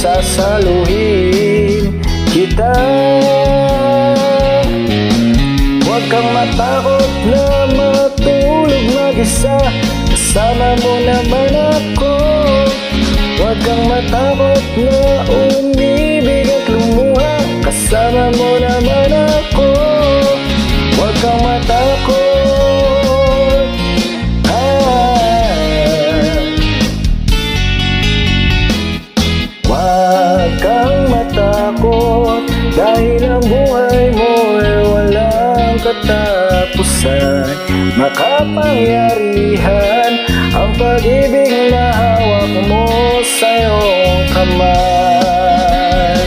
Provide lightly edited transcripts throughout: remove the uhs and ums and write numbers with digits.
sasaluhin kita. Huwag kang matakot na matulog mag-isa, kasama mo naman ako. Huwag kang matakot na umibig at lumuha, kasama mo naman ako. Huwag kang matakot, huwag kang matakot, dahil ang buhay mo ay walang katapusan. Makapangyarihan ang pag-ibig na hawak mo sa iyong kamay.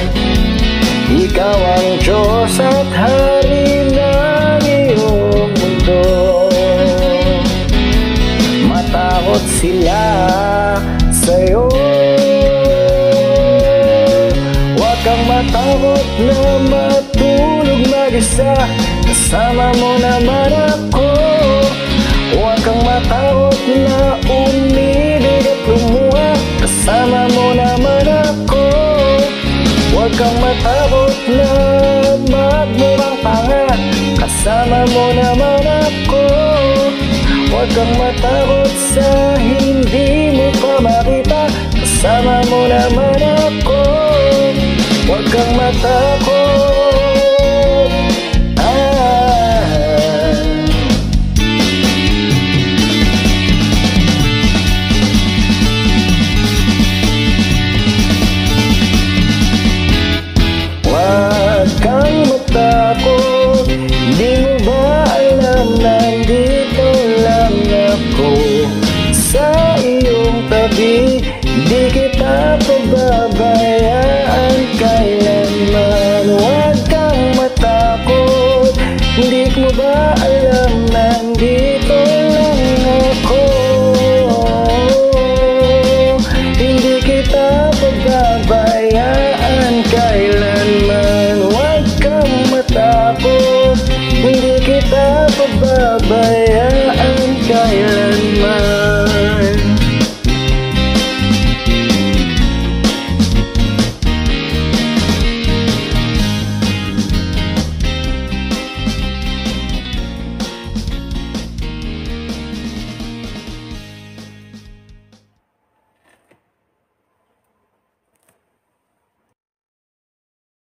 Ikaw ang Diyos at Hari ng iyong mundo. Matakot sila sa'yo. Huwag kang matakot na matulog mag-isa, kasama mo naman ako. Huwag kang matakot na umibig at lumuha, kasama mo naman ako. Huwag kang matakot na magmurang tanga, kasama mo naman ako. Huwag kang matakot sa hindi mo pa makita, kasama mo naman ako. Huwag kang matakot, huwag kang matakot. Di mo ba alam nandito lang ako sa iyong tabi? Di kita pababayaan kailanman. Huwag kang matakot. Di mo ba alam nandito lang ako? Hindi kita pababayaan kailanman. Huwag kang matakot, hindi kita pababayaan.